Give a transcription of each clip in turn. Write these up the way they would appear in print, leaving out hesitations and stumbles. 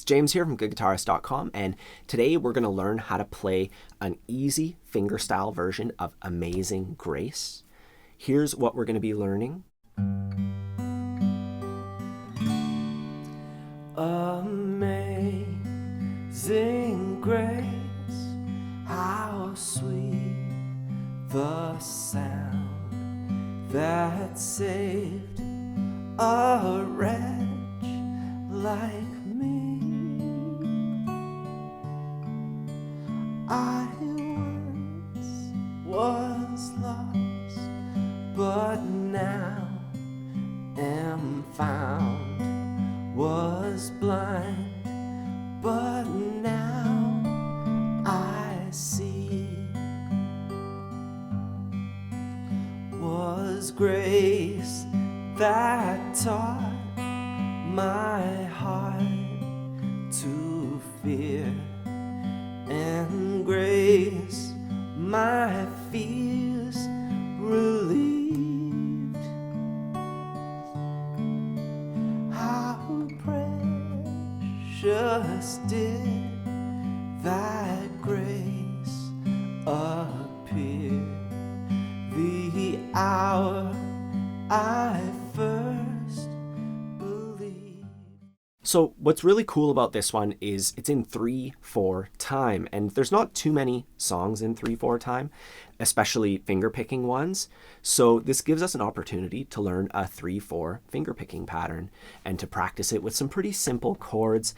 It's James here from GoodGuitarist.com, and today we're going to learn how to play an easy fingerstyle version of Amazing Grace. Here's what we're going to be learning. Amazing grace, how sweet the sound that saved a wretch like me. I once was lost, but now am found, was blind, but now I see. Was grace that taught my heart to fear, and grace my fears relieved. How precious did that grace appear the hour I first believed. So what's really cool about this one is it's in 3/4 time, and there's not too many songs in 3/4 time, especially fingerpicking ones. So this gives us an opportunity to learn a 3/4 fingerpicking pattern and to practice it with some pretty simple chords.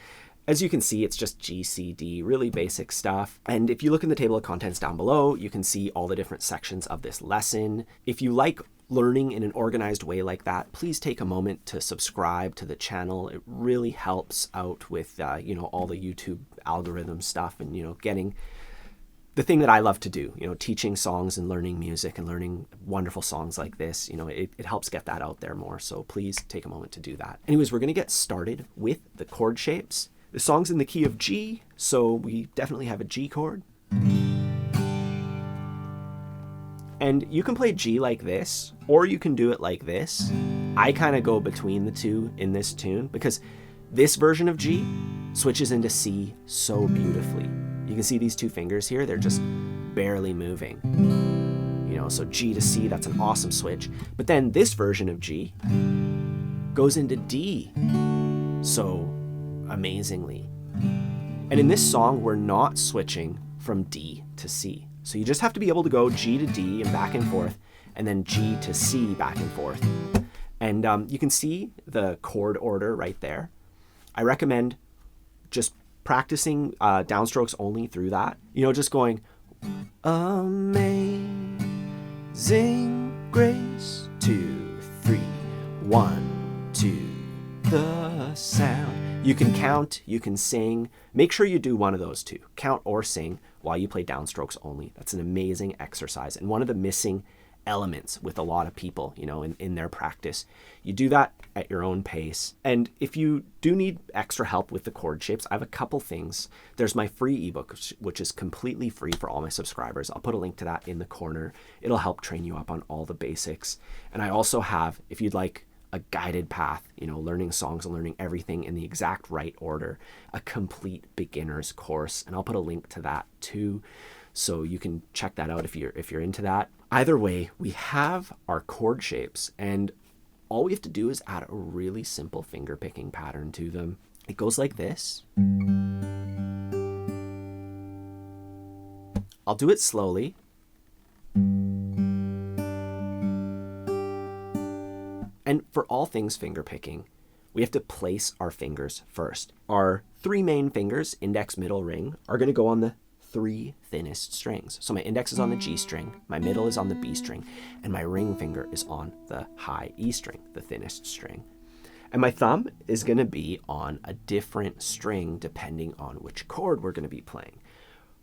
As you can see, it's just G, C, D, really basic stuff. And if you look in the table of contents down below, you can see all the different sections of this lesson. If you like learning in an organized way like that, please take a moment to subscribe to the channel. It really helps out with, all the YouTube algorithm stuff and, getting the thing that I love to do, teaching songs and learning music and learning wonderful songs like this. It helps get that out there more. So please take a moment to do that. Anyways, we're going to get started with the chord shapes. The song's in the key of G, so we definitely have a G chord. And you can play G like this, or you can do it like this. I kind of go between the two in this tune because this version of G switches into C so beautifully. You can see these two fingers here, they're just barely moving. So G to C, that's an awesome switch. But then this version of G goes into D so amazingly. And in this song, we're not switching from D to C. So you just have to be able to go G to D and back and forth, and then G to C back and forth. And you can see the chord order right there. I recommend just practicing downstrokes only through that. Just going, amazing grace, 2, 3, 1, 2, the sound. You can count, you can sing. Make sure you do one of those two, count or sing, while you play downstrokes only. That's an amazing exercise and one of the missing elements with a lot of people, in their practice. You do that at your own pace. And if you do need extra help with the chord shapes, I have a couple things. There's my free ebook, which is completely free for all my subscribers. I'll put a link to that in the corner. It'll help train you up on all the basics. And I also have, if you'd like a guided path, learning songs and learning everything in the exact right order, a complete beginner's course. And I'll put a link to that too, so you can check that out if you're into that. Either way, we have our chord shapes, and all we have to do is add a really simple finger picking pattern to them. It goes like this. I'll do it slowly. And for all things finger picking, we have to place our fingers first. Our 3 main fingers, index, middle, ring, are going to go on the 3 thinnest strings. So my index is on the G string, my middle is on the B string, and my ring finger is on the high E string, the thinnest string. And my thumb is going to be on a different string depending on which chord we're going to be playing.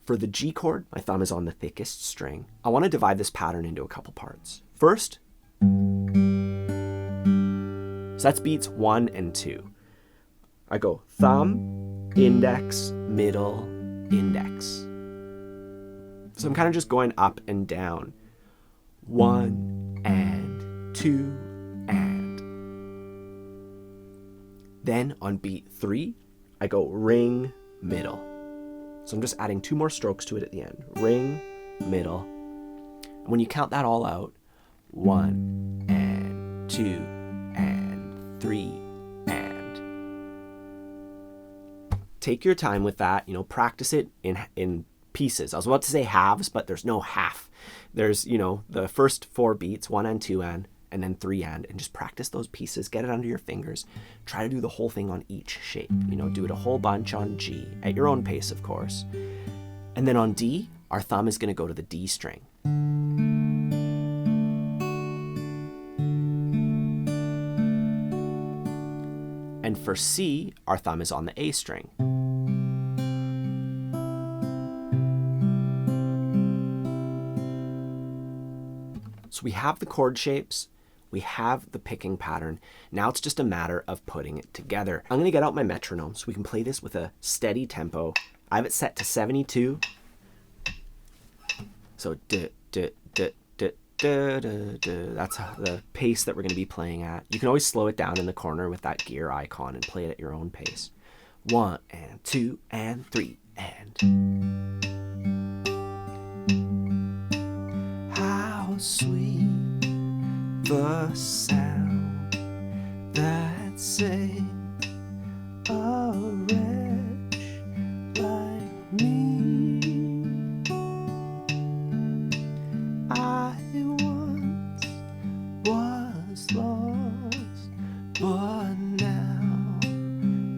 For the G chord, my thumb is on the thickest string. I want to divide this pattern into a couple parts. First, so that's beats 1 and 2. I go thumb, index, middle, index. So I'm kind of just going up and down. 1 and 2 and. Then on beat 3, I go ring, middle. So I'm just adding 2 more strokes to it at the end. Ring, middle. And when you count that all out, 1 and 2 and 3 and. Take your time with that, practice it in pieces. I was about to say halves, but there's no half. There's, the first 4 beats, 1 and 2 and then 3 and just practice those pieces, get it under your fingers. Try to do the whole thing on each shape. Do it a whole bunch on G, at your own pace, of course. And then on D, our thumb is going to go to the D string. And for C, our thumb is on the A string. So we have the chord shapes, we have the picking pattern. Now it's just a matter of putting it together. I'm going to get out my metronome so we can play this with a steady tempo. I have it set to 72. So that's the pace that we're going to be playing at. You can always slow it down in the corner with that gear icon and play it at your own pace. 1 and 2 and 3 and. How sweet the sound that sings a wretch like me. I once was lost, but now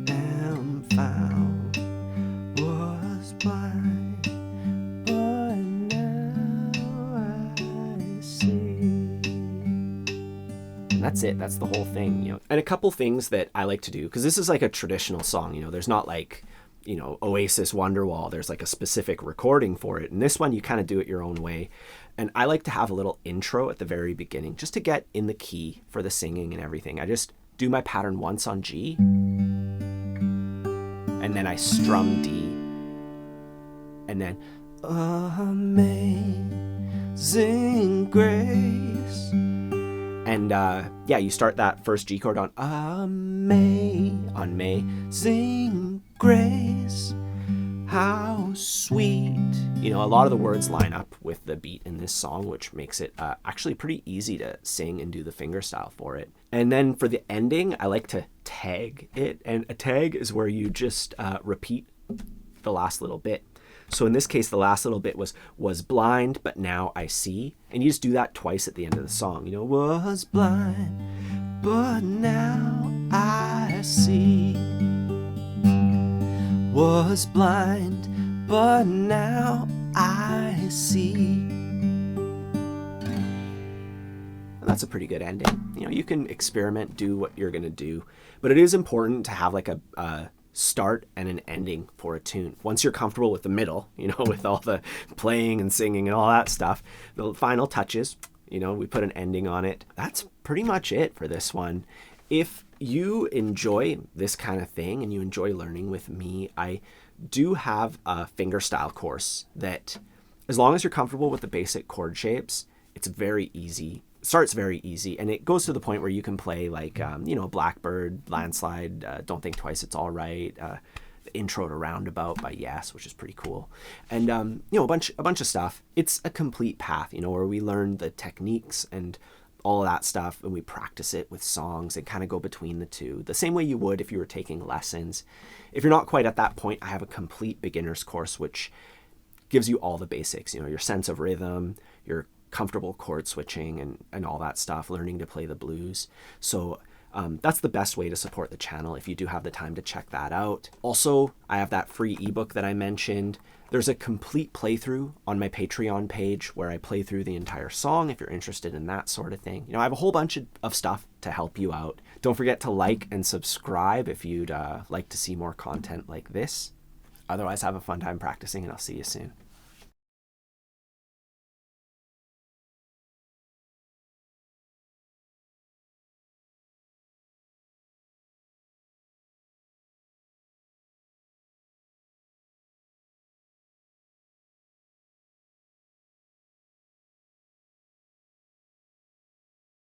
am found. Was blind, but now I see. And that's it. That's the whole thing. And a couple things that I like to do, because this is like a traditional song. There's not like, Oasis Wonderwall. There's like a specific recording for it. And this one, you kind of do it your own way. And I like to have a little intro at the very beginning, just to get in the key for the singing and everything. I just do my pattern once on G, and then I strum D, and then Amazing grace. And you start that first G chord on Amazing grace. How sweet. A lot of the words line up with the beat in this song, which makes it actually pretty easy to sing and do the fingerstyle for it. And then for the ending, I like to tag it. And a tag is where you just repeat the last little bit. So in this case, the last little bit was blind, but now I see. And you just do that twice at the end of the song. Was blind, but now I see. Was blind, but now I see. And that's a pretty good ending. You can experiment, do what you're going to do. But it is important to have like a start and an ending for a tune. Once you're comfortable with the middle, with all the playing and singing and all that stuff, the final touches, we put an ending on it. That's pretty much it for this one. If you enjoy this kind of thing and you enjoy learning with me, I do have a fingerstyle course that, as long as you're comfortable with the basic chord shapes, it's very easy. It starts very easy, and it goes to the point where you can play like, Blackbird, Landslide, Don't Think Twice, It's All Right, the intro to Roundabout by Yes, which is pretty cool. And, a bunch of stuff. It's a complete path, where we learn the techniques and all of that stuff, and we practice it with songs and kind of go between the two, the same way you would if you were taking lessons. If you're not quite at that point, I have a complete beginner's course, which gives you all the basics, your sense of rhythm, your comfortable chord switching and all that stuff, learning to play the blues. So that's the best way to support the channel if you do have the time to check that out. Also, I have that free ebook that I mentioned. There's a complete playthrough on my Patreon page where I play through the entire song if you're interested in that sort of thing. I have a whole bunch of stuff to help you out. Don't forget to like and subscribe if you'd like to see more content like this. Otherwise, have a fun time practicing, and I'll see you soon.